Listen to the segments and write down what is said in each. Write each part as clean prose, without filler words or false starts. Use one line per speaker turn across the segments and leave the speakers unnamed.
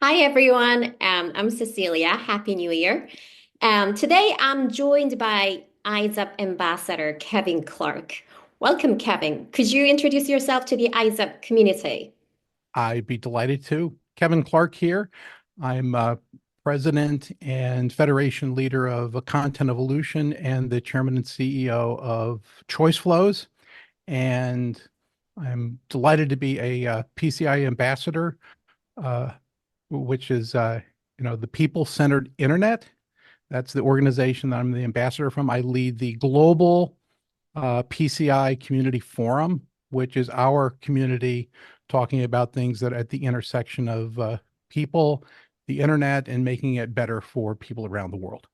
Hi, everyone. I'm Cecilia. Happy New Year. Today, I'm joined by ISSIP Ambassador Kevin Clark. Welcome, Kevin. Could you introduce yourself to the ISSIP community?
I'd be delighted to. Kevin Clark here. I'm president and federation leader of Content Evolution and the chairman and CEO of Choice Flows. And I'm delighted to be a PCI ambassador, uh, which is, the people-centered internet. That's the organization that I'm the ambassador from. I lead the global PCI Community Forum, which is our community talking about things that are at the intersection of people, the internet, and making it better for people around the world.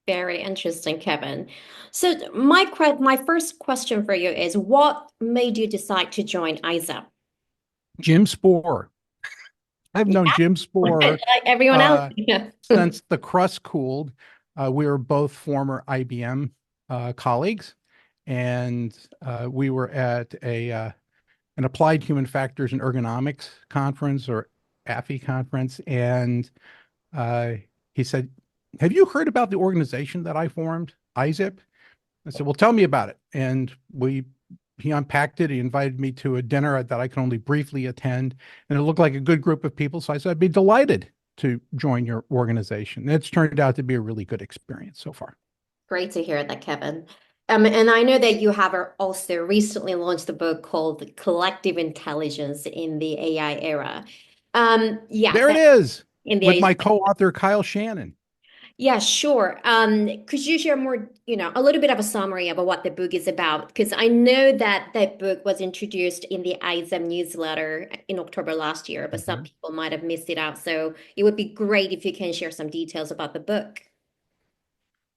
Very interesting, Kevin. So, my first question for you is, what made you decide to join ISSIP?
Jim Spoor. I've known Jim Spoor
Like everyone else.
uh,
Yeah.
since the crust cooled. We were both former IBM colleagues, and we were at an Applied Human Factors and Ergonomics conference, or AFI conference, and uh, he said, "Have you heard about the organization that I formed, ISIP?" I said, "Well, tell me about it." And he unpacked it. He invited me to a dinner that I could only briefly attend, and it looked like a good group of people. So I said, "I'd be delighted to join your organization." And it's turned out to be a really good experience so far.
Great to hear that, Kevin. And I know that you have also recently launched a book called Collective Intelligence in the AI Era. Yeah,
There it
that
is
in
with
the
my co-author, Kyle Shannon.
yeah, sure. Could you share more, a little bit of a summary about what the book is about? Because I know that that book was introduced in the ISM newsletter in October last year, but some
Mhm.
people might have missed it out. So it would be great if you can share some details about the book.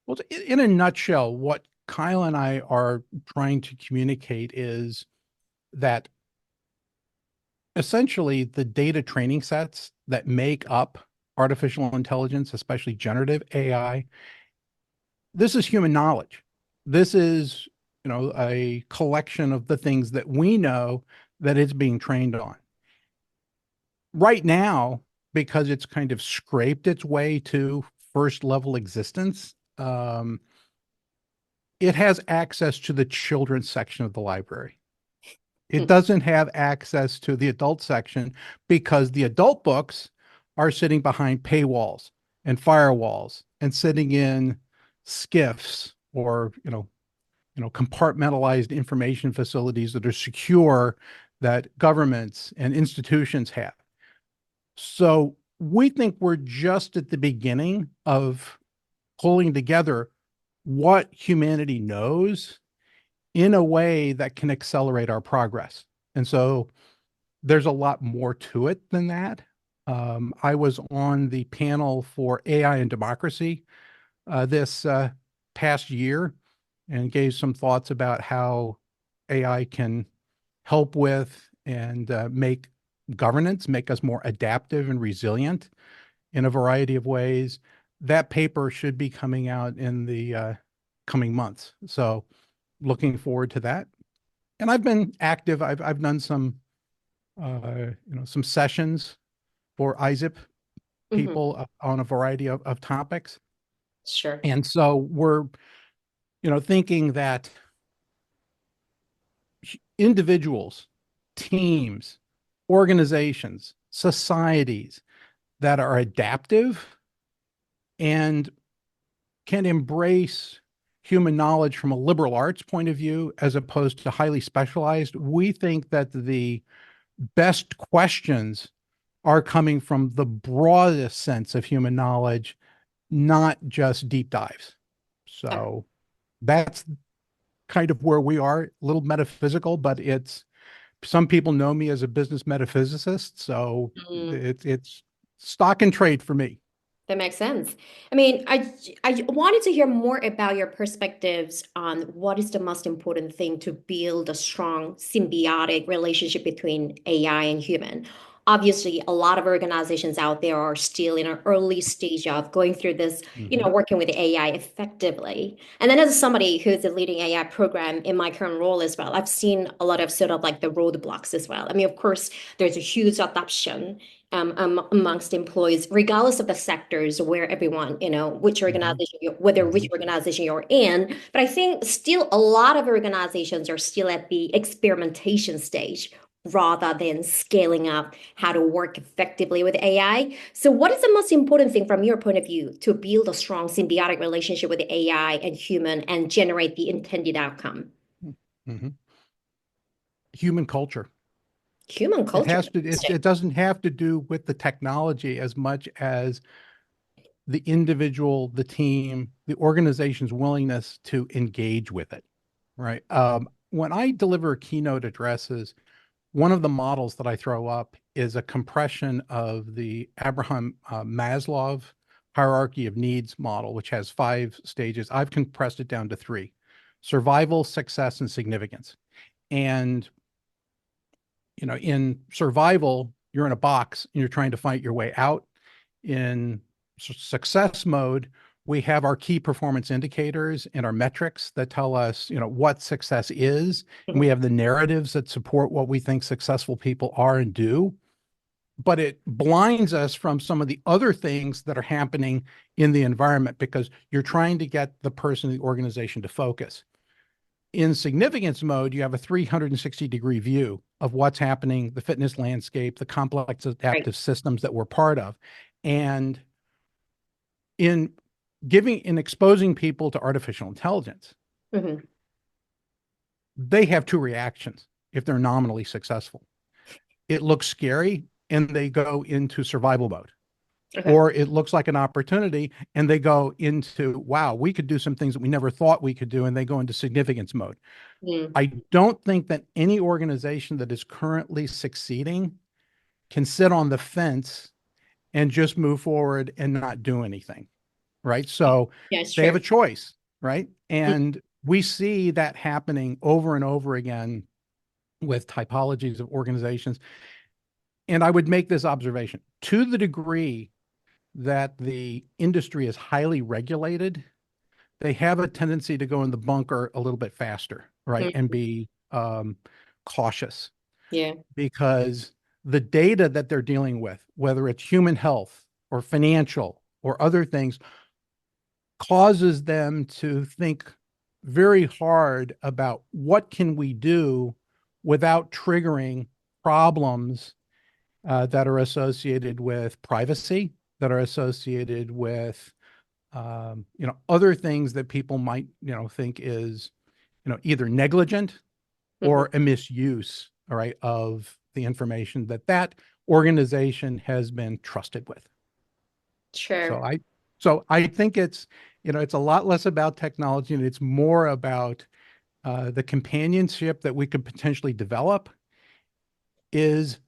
Well, in a nutshell, what Kyle and I are trying to communicate is that essentially the data training sets that make up artificial intelligence, especially generative AI, this is human knowledge. This is, a collection of the things that we know that it's being trained on. Right now, because it's kind of scraped its way to first level existence, it has access to the children's section of the library. It doesn't have access to the adult section because the adult books are sitting behind paywalls and firewalls and sitting in skiffs, or compartmentalized information facilities that are secure, that governments and institutions have. So we think we're just at the beginning of pulling together what humanity knows in a way that can accelerate our progress. And so there's a lot more to it than that. I was on the panel for AI and democracy this past year and gave some thoughts about how AI can help with and make governance, make us more adaptive and resilient in a variety of ways. That paper should be coming out in the coming months. So looking forward to that. And I've been active. I've done some sessions for ISIP
Mhm.
people on a variety of topics.
Sure.
And so we're, thinking that individuals, teams, organizations, societies that are adaptive and can embrace human knowledge from a liberal arts point of view as opposed to highly specialized, we think that the best questions are coming from the broadest sense of human knowledge, not just deep dives. So that's kind of where we are, a little metaphysical, but it's some people know me as a business metaphysicist, so
Mm.
it's stock and trade for me.
That makes sense. I mean, I wanted to hear more about your perspectives on what is the most important thing to build a strong symbiotic relationship between AI and human. obviously a lot of organizations out there are still in an early stage of going through this,
Hmm.
working with AI effectively. And then as somebody who's a leading AI program in my current role as well, I've seen a lot of sort of like the roadblocks as well. I mean, of course, there's a huge adoption amongst employees, regardless of the sectors where everyone, which
Hmm.
organization, whether which
Hmm.
organization you're in. But I think still a lot of organizations are still at the experimentation stage rather than scaling up how to work effectively with AI. So, what is the most important thing from your point of view to build a strong symbiotic relationship with AI and human and generate the intended outcome?
Hmm. Human culture.
Human
It
culture.
has to, it doesn't have to do with the technology as much as the individual, the team, the organization's willingness to engage with it, right? When I deliver keynote addresses, one of the models that I throw up is a compression of the Abraham Maslow hierarchy of needs model, which has 5 stages. I've compressed it down to 3: survival, success, and significance. And in survival, you're in a box and you're trying to fight your way out. In success mode, we have our key performance indicators and our metrics that tell us, what success is. And we
Mhm.
have the narratives that support what we think successful people are and do. But it blinds us from some of the other things that are happening in the environment because you're trying to get the person, the organization to focus. In significance mode, you have a 360-degree view of what's happening, the fitness landscape, the complex
Right.
adaptive systems that we're part of. And in in exposing people to artificial intelligence,
Mhm.
they have 2 reactions if they're nominally successful. It looks scary and they go into survival mode,
Okay.
or it looks like an opportunity and they go into, wow, we could do some things that we never thought we could do, and they go into significance mode.
Mm.
I don't think that any organization that is currently succeeding can sit on the fence and just move forward and not do anything, right? So
Yeah, it's
they have
true.
a choice, right?
Mm.
And we see that happening over and over again with typologies of organizations. And I would make this observation: to the degree that the industry is highly regulated, they have a tendency to go in the bunker a little bit faster, right?
Mm.
And be cautious,
Yeah.
because the data that they're dealing with, whether it's human health or financial or other things, causes them to think very hard about what can we do without triggering problems that are associated with privacy, that are associated with other things that people might think is either negligent
Mhm.
or a misuse, all right, of the information that that organization has been trusted with. So
Sure.
I so I think it's a lot less about technology and it's more about the companionship that we could potentially develop is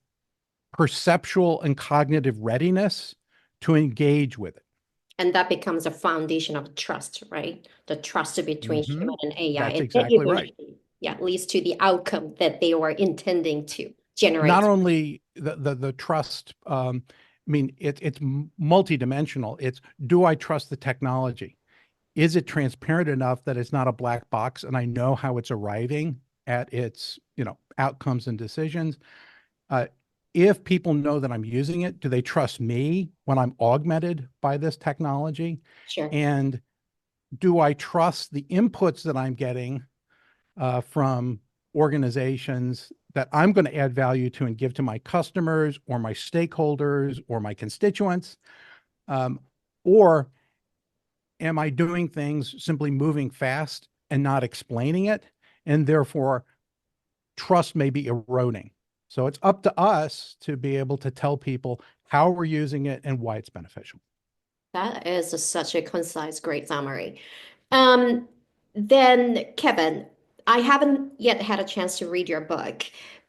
perceptual and cognitive readiness to engage with it.
And that becomes a foundation of trust, right? The trust between
Hmm.
human and AI.
That's
And that
exactly right.
eventually, yeah, leads to the outcome that they were intending to generate.
Not only the trust, I mean, it's multidimensional. It's, do I trust the technology? Is it transparent enough that it's not a black box and I know how it's arriving at its, outcomes and decisions? Uh, if people know that I'm using it, do they trust me when I'm augmented by this technology?
Sure.
And do I trust the inputs that I'm getting from organizations that I'm going to add value to and give to my customers or my stakeholders or my constituents? Um, or am I doing things simply moving fast and not explaining it? And therefore, trust may be eroding. So it's up to us to be able to tell people how we're using it and why it's beneficial.
That is such a concise, great summary. Um, then, Kevin, I haven't yet had a chance to read your book,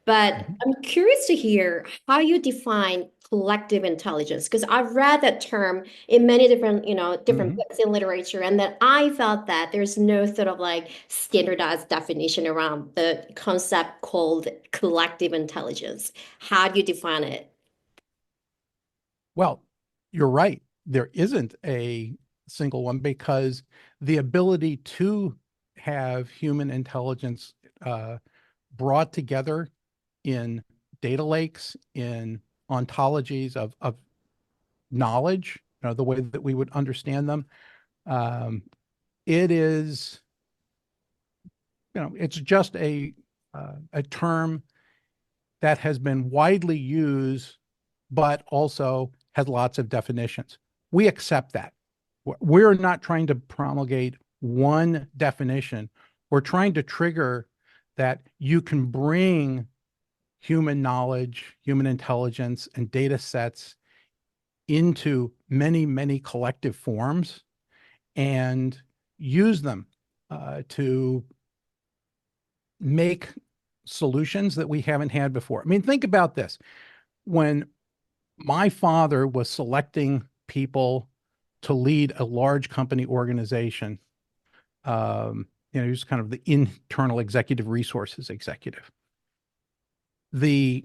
but
Mhm.
I'm curious to hear how you define collective intelligence, because I've read that term in many different, different
Mhm.
books in literature, and that I felt that there's no sort of like standardized definition around the concept called collective intelligence. How do you define it?
Well, you're right. There isn't a single one because the ability to have human intelligence uh, brought together in data lakes, in ontologies of knowledge, the way that we would understand them, um, it is, it's just a term that has been widely used, but also has lots of definitions. We accept that. We're not trying to promulgate one definition. We're trying to trigger that you can bring human knowledge, human intelligence, and data sets into many, many collective forms and use them to make solutions that we haven't had before. I mean, think about this. When my father was selecting people to lead a large company organization, he was kind of the internal executive resources executive. The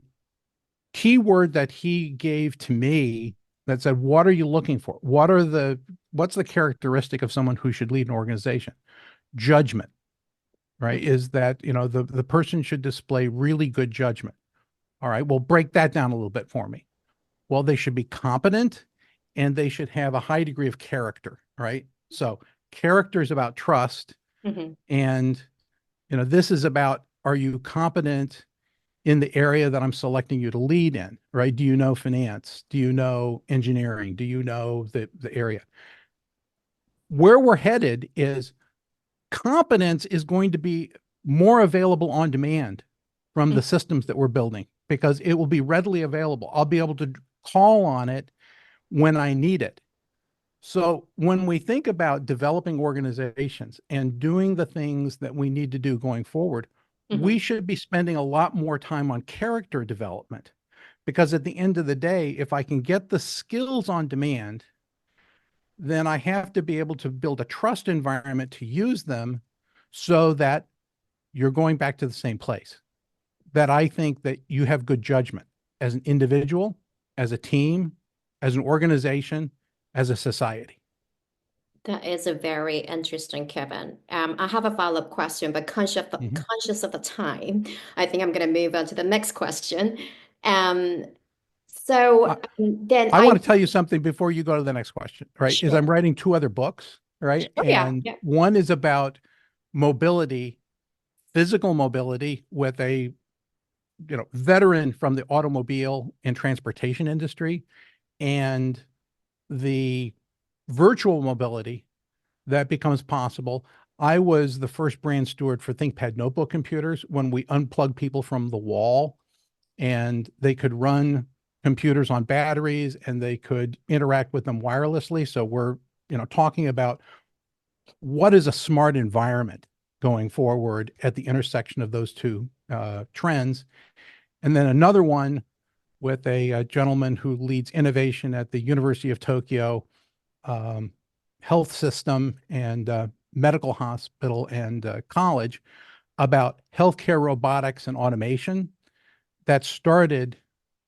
key word that he gave to me that said, what are you looking for? What's the characteristic of someone who should lead an organization? Judgment, right?
Mhm.
Is that, the person should display really good judgment. All right, well, break that down a little bit for me. Well, they should be competent and they should have a high degree of character, right? So character is about trust.
Mhm.
And, this is about, are you competent in the area that I'm selecting you to lead in, right? Do you know finance? Do you know engineering? Do you know the area? Where we're headed is competence is going to be more available on demand from
Mhm.
the systems that we're building because it will be readily available. I'll be able to call on it when I need it. So when we think about developing organizations and doing the things that we need to do going forward, we
Mhm.
should be spending a lot more time on character development because at the end of the day, if I can get the skills on demand, then I have to be able to build a trust environment to use them so that you're going back to the same place. That I think that you have good judgment as an individual, as a team, as an organization, as a society.
That is a very interesting, Kevin. I have a follow-up question, but
Mhm.
conscious of the time, I think I'm going to move on to the next question. Um,
I,
then
I
I
want to tell you something before you go to the next question, right? Is
sure.
I'm writing two other books, right?
Oh yeah,
And
yeah.
one is about mobility, physical mobility with a veteran from the automobile and transportation industry and the virtual mobility that becomes possible. I was the first brand steward for ThinkPad notebook computers when we unplugged people from the wall and they could run computers on batteries and they could interact with them wirelessly. So we're, talking about what is a smart environment going forward at the intersection of those two trends. And then another one with a gentleman who leads innovation at the University of Tokyo um, health system and medical hospital and college about healthcare robotics and automation that started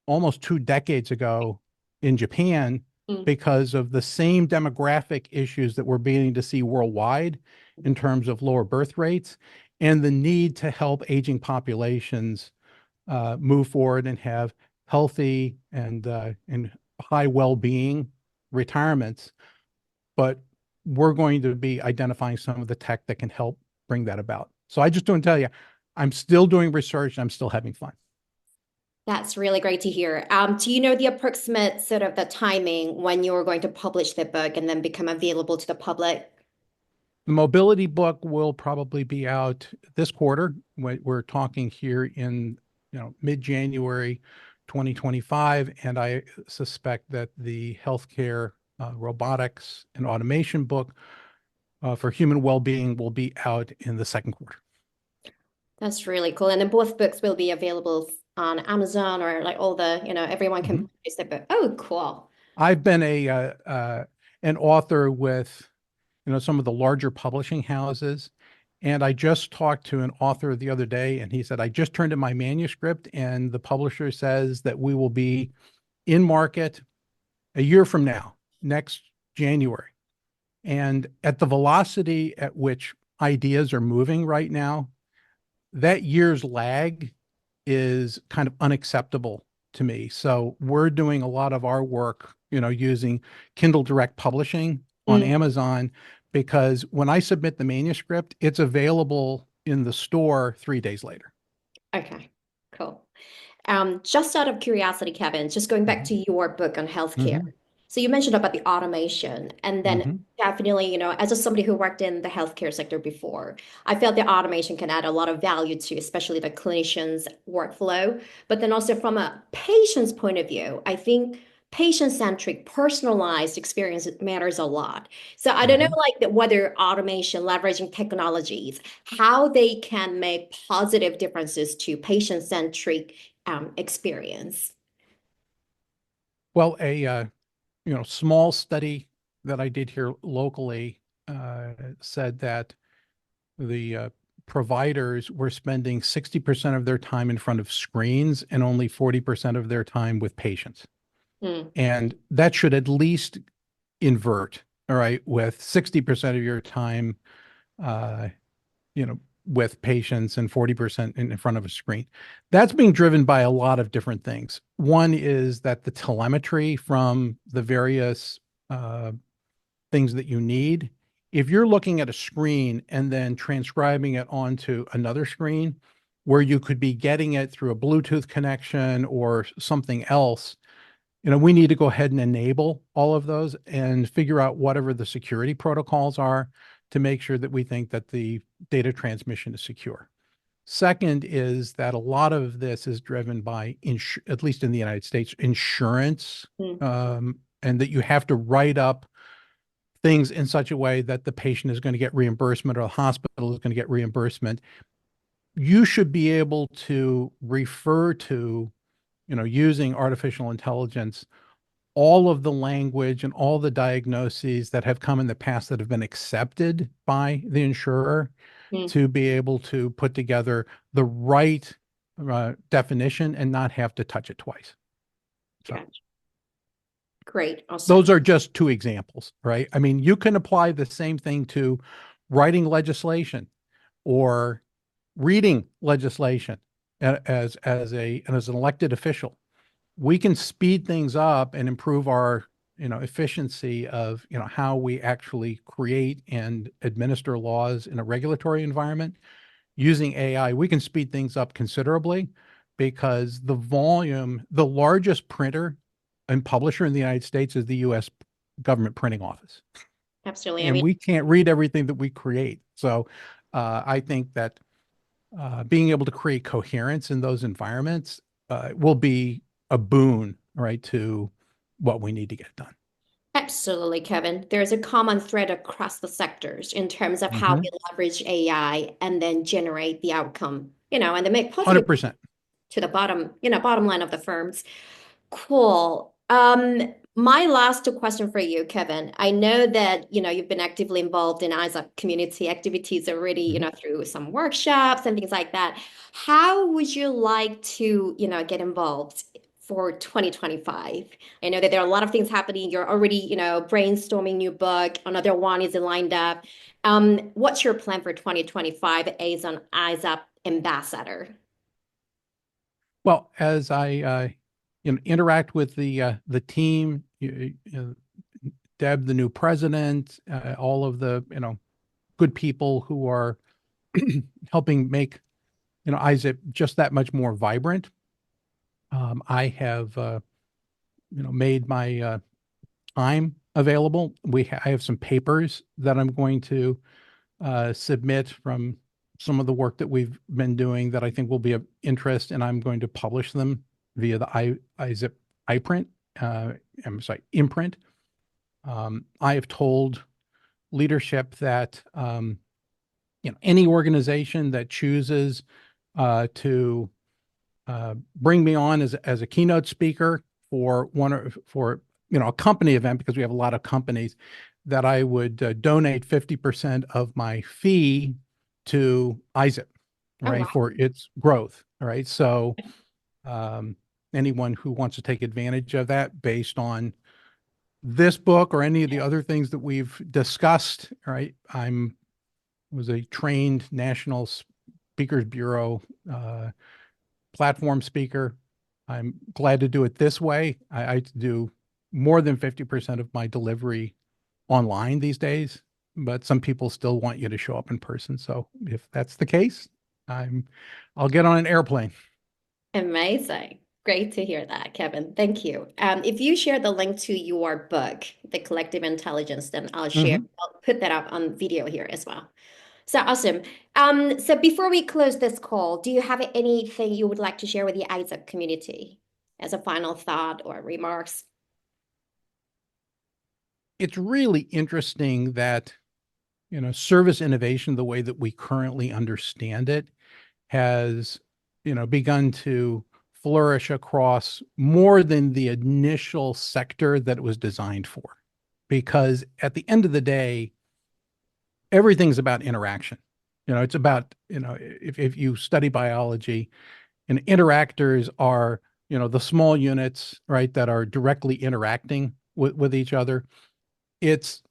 almost 2 decades ago in Japan
Mm.
because of the same demographic issues that we're beginning to see worldwide in terms of lower birth rates and the need to help aging populations move forward and have healthy and high well-being retirements. But we're going to be identifying some of the tech that can help bring that about. So I just want to tell you, I'm still doing research. I'm still having fun.
That's really great to hear. Do you know the approximate sort of the timing when you're going to publish the book and then become available to the public?
The mobility book will probably be out this quarter. We're talking here in mid-January 2025, and I suspect that the healthcare robotics and automation book for human well-being will be out in the second quarter.
That's really cool. And then both books will be available on Amazon or like all the, everyone can
Mhm.
purchase the book. Oh, cool.
I've been an author with some of the larger publishing houses. And I just talked to an author the other day, and he said, I just turned in my manuscript, and the publisher says that we will be in market a year from now, next January. And at the velocity at which ideas are moving right now, that year's lag is kind of unacceptable to me. So we're doing a lot of our work, using Kindle Direct Publishing on
Mm,
Amazon, because when I submit the manuscript, it's available in the store 3 days later.
okay, cool. Just out of curiosity, Kevin, just going back to
Mhm.
your book on healthcare.
Mhm.
So you mentioned about the automation, and then
Mhm.
definitely, as a somebody who worked in the healthcare sector before, I felt the automation can add a lot of value to, especially the clinician's workflow. But then also from a patient's point of view, I think patient-centric, personalized experience matters a lot. So I don't know,
Mhm.
like whether automation, leveraging technologies, how they can make positive differences to patient-centric experience.
Well, a small study that I did here locally said that the providers were spending 60% of their time in front of screens and only 40% of their time with patients.
Mm,
And that should at least invert, all right, with 60% of your time, uh, you know, with patients and 40% in front of a screen. That's being driven by a lot of different things. One is that the telemetry from the various uh, things that you need, if you're looking at a screen and then transcribing it onto another screen where you could be getting it through a Bluetooth connection or something else, we need to go ahead and enable all of those and figure out whatever the security protocols are to make sure that we think that the data transmission is secure. Second is that a lot of this is driven by, at least in the United States, insurance,
mm,
and that you have to write up things in such a way that the patient is going to get reimbursement or the hospital is going to get reimbursement. You should be able to refer to, using artificial intelligence, all of the language and all the diagnoses that have come in the past that have been accepted by the insurer
mm.
to be able to put together the right definition and not have to touch it twice. So
Gotcha. Great. Awesome.
those are just two examples, right? I mean, you can apply the same thing to writing legislation or reading legislation as an elected official. We can speed things up and improve our, efficiency of, how we actually create and administer laws in a regulatory environment using AI. We can speed things up considerably because the largest printer and publisher in the United States is the US government printing office.
Absolutely. I
And
mean,
we can't read everything that we create. So I think that being able to create coherence in those environments will be a boon, right, to what we need to get done.
absolutely, Kevin. There's a common thread across the sectors in terms of how we
Mhm.
leverage AI and then generate the outcome, and then make positive
100%.
to the bottom line of the firms. Cool. My last question for you, Kevin. I know that, you've been actively involved in ISAP community activities already,
Mhm.
through some workshops and things like that. How would you like to, get involved for 2025? I know that there are a lot of things happening. You're already, brainstorming new book. Another one is lined up. What's your plan for 2025 as an ISAP ambassador?
Well, as I interact with the team, Deb, the new president, all of the good people who are helping make ISIP just that much more vibrant. I have made my time available. I have some papers that I'm going to submit from some of the work that we've been doing that I think will be of interest, and I'm going to publish them via the ISIP iPrint. I'm sorry, imprint. I have told leadership that any organization that chooses to bring me on as a keynote speaker for a company event, because we have a lot of companies, that I would donate 50% of my fee to ISIP,
Oh,
right,
wow.
for its growth. All right. So um, anyone who wants to take advantage of that based on this book or any of the other things that we've discussed, right? I'm was a trained National Speakers Bureau platform speaker. I'm glad to do it this way. I do more than 50% of my delivery online these days, but some people still want you to show up in person. So if that's the case, I'm I'll get on an airplane.
Amazing. Great to hear that, Kevin. Thank you. If you share the link to your book, The Collective Intelligence, then
Mhm.
I'll put that up on video here as well. So awesome. So before we close this call, do you have anything you would like to share with the ISAP community as a final thought or remarks?
It's really interesting that, service innovation, the way that we currently understand it, has, begun to flourish across more than the initial sector that it was designed for. Because at the end of the day, everything's about interaction. It's about, if you study biology, and interactors are, the small units, right, that are directly interacting with each other. It's,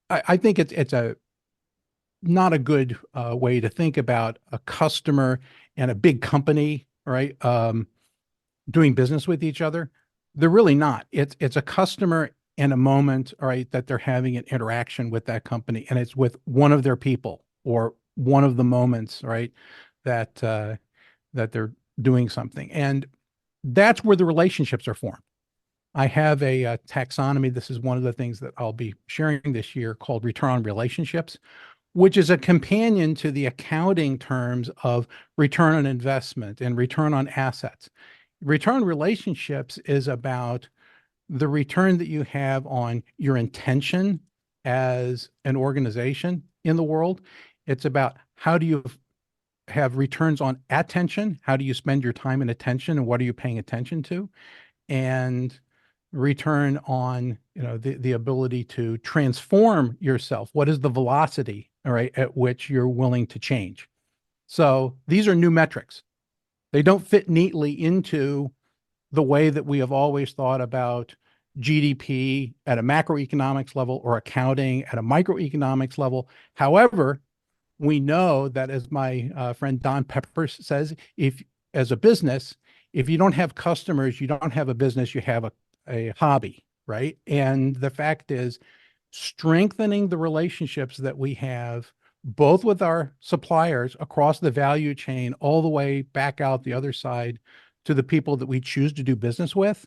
I think it's a not a good way to think about a customer and a big company, right? Doing business with each other. They're really not. It's a customer and a moment, all right, that they're having an interaction with that company, and it's with one of their people or one of the moments, right, that that they're doing something, and that's where the relationships are formed. I have a taxonomy. This is one of the things that I'll be sharing this year called return on relationships, which is a companion to the accounting terms of return on investment and return on assets. Return on relationships is about the return that you have on your intention as an organization in the world. It's about how do you have returns on attention? How do you spend your time and attention, and what are you paying attention to? And return on, the ability to transform yourself. What is the velocity, all right, at which you're willing to change? So these are new metrics. They don't fit neatly into the way that we have always thought about GDP at a macroeconomics level or accounting at a microeconomics level. However, we know that, as my friend Don Peppers says, if as a business, if you don't have customers, you don't have a business, you have a hobby, right? And the fact is, strengthening the relationships that we have both with our suppliers across the value chain, all the way back out the other side to the people that we choose to do business with,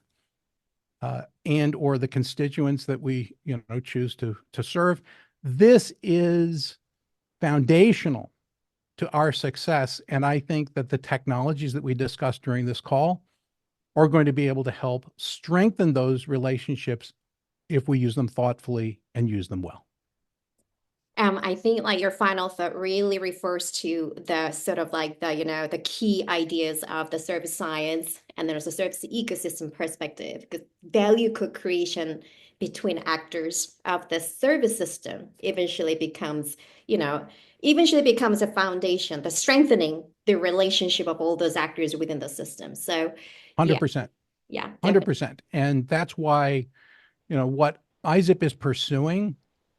and or the constituents that we choose to serve. This is foundational to our success. And I think that the technologies that we discussed during this call are going to be able to help strengthen those relationships if we use them thoughtfully and use them well.
I think like your final thought really refers to the sort of like the key ideas of the service science, and there's a service ecosystem perspective, because value co-creation between actors of the service system you know, eventually becomes a foundation, the strengthening the relationship of all those actors within the system. So yeah,
100%.
yeah, definitely.
100%. And that's why, what ISIP is pursuing,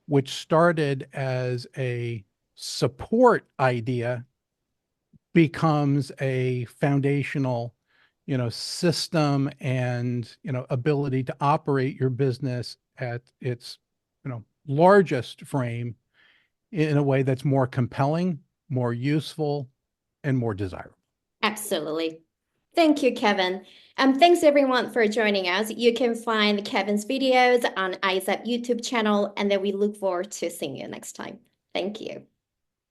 which started as a support idea, becomes a foundational, system and, ability to operate your business at its, largest frame in a way that's more compelling, more useful, and more desirable.
Absolutely. Thank you, Kevin. Thanks everyone for joining us. You can find Kevin's videos on ISAP YouTube channel, and then we look forward to seeing you next time. Thank you.